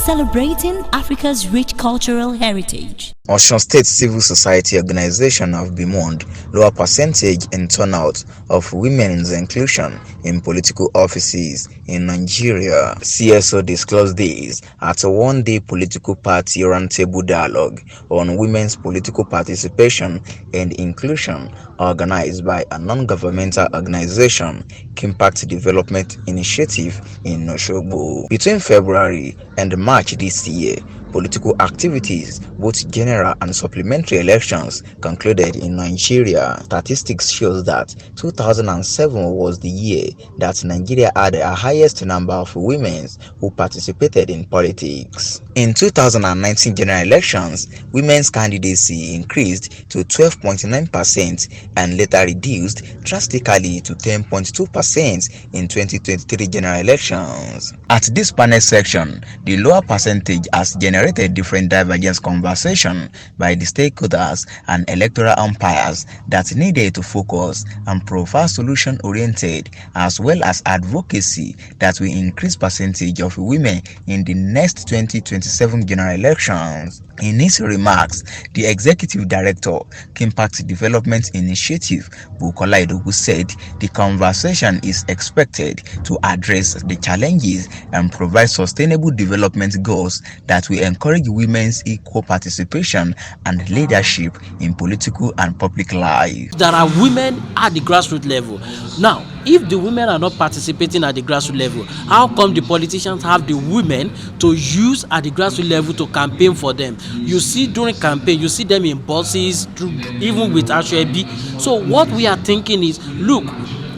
celebrating Africa's rich cultural heritage. Osun State Civil Society Organization have bemoaned lower percentage in turnout of women's inclusion in political offices in Nigeria. CSO disclosed this at a one-day political party roundtable dialogue on women's political participation and inclusion organized by a non-governmental organization, Impact Development Initiative in Osogbo. Between February and March this year, political activities, both general and supplementary elections, concluded in Nigeria. Statistics shows that 2007 was the year that Nigeria had the highest number of women who participated in politics. In 2019 general elections, women's candidacy increased to 12.9% and later reduced drastically to 10.2% in 2023 general elections. At this panel section, the lower percentage has generated different divergence conversation by the stakeholders and electoral umpires that needed to focus and provide solution-oriented as well as advocacy that will increase percentage of women in the next 2027 general elections. In his remarks, the Executive Director, Impact Development Initiative, Bukola Idogu, said the conversation is expected to address the challenges and provide sustainable development goals that will encourage women's equal participation and leadership in political and public life. There are women at the grassroots level. Now, if the women are not participating at the grassroots level, how come the politicians have the women to use at the grassroots level to campaign for them? You see during campaign, you see them in buses, even with Ashwebi. So what we are thinking is, look,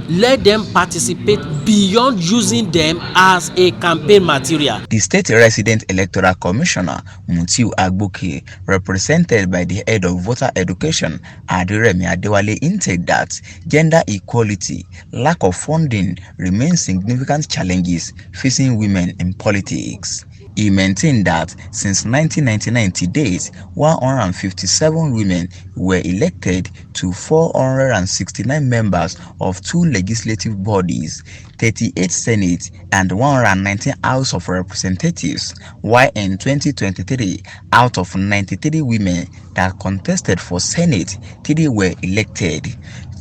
let them participate beyond using them as a campaign material. The State Resident Electoral Commissioner, Mutiu Agboke, represented by the head of voter education, Adiremi Adewale, hinted that gender equality, lack of funding remain significant challenges facing women in politics. He maintained that since 1999 to date, 157 women were elected to 469 members of 2 legislative bodies, 38 Senate and 119 House of Representatives, while in 2023, out of 93 women that contested for Senate, 3 were elected.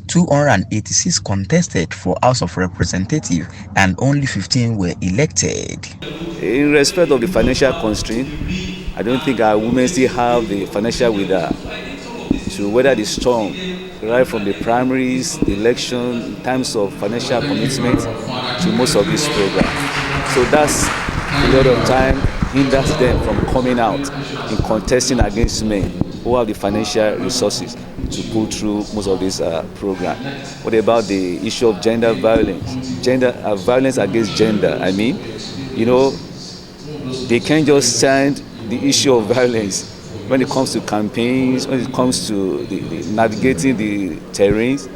286 contested for House of Representatives and only 15 were elected. In respect of the financial constraint, I don't think our women still have the financial wither to weather the storm, right from the primaries, the election, in terms of financial commitment to most of this program. So that's a lot of time hinders them from coming out in contesting against men who have the financial resources to pull through most of this program. What about the issue of gender violence? Violence against gender. I mean, you know, they can't just stand the issue of violence when it comes to campaigns, when it comes to the navigating the terrains,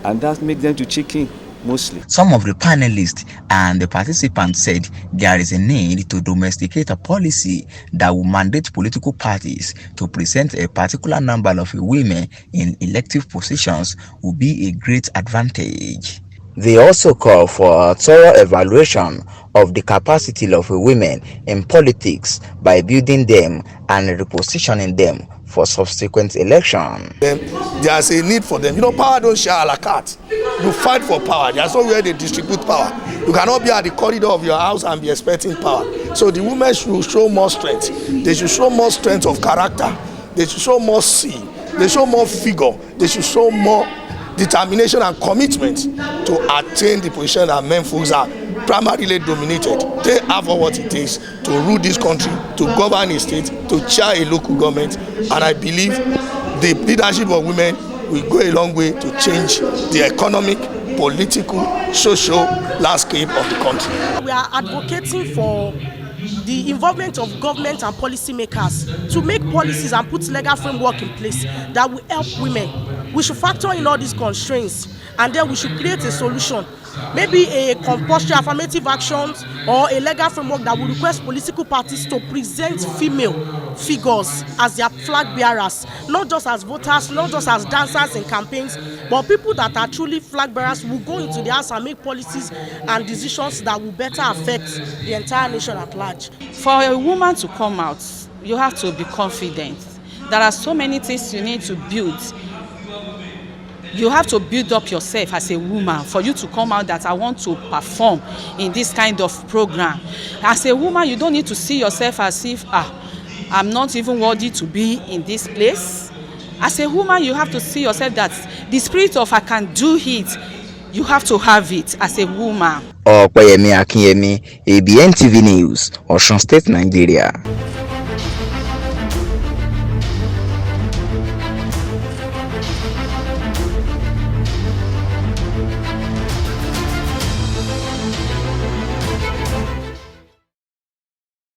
and that makes them to chicken mostly. Some of the panelists and the participants said there is a need to domesticate a policy that will mandate political parties to present a particular number of women in elective positions will be a great advantage. They also call for a thorough evaluation of the capacity of women in politics by building them and repositioning them for subsequent election. There's a need for them. You know, power don't share a la carte. You fight for power. There's no way they distribute power. You cannot be at the corridor of your house and be expecting power. So the women should show more strength. They should show more strength of character. They should show more zeal. They show more vigor. They should show more determination and commitment to attain the position that men folks are primarily dominated. They have what it takes to rule this country, to govern a state, to chair a local government, and I believe the leadership of women will go a long way to change the economic, political, social landscape of the country. We are advocating for the involvement of government and policymakers to make policies and put legal framework in place that will help women We should factor in all these constraints, and then we should create a solution. Maybe a compulsory affirmative actions or a legal framework that will request political parties to present female figures as their flag bearers, not just as voters, not just as dancers in campaigns, but people that are truly flag bearers will go into the house and make policies and decisions that will better affect the entire nation at large. For a woman to come out, you have to be confident. There are so many things you need to build. You have to build up yourself as a woman for you to come out that I want to perform in this kind of program. As a woman, you don't need to see yourself as if, I'm not even worthy to be in this place. As a woman, you have to see yourself that the spirit of I can do it, you have to have it as a woman. Opeyemi Akinyemi, Abntv News, Osun State, Nigeria.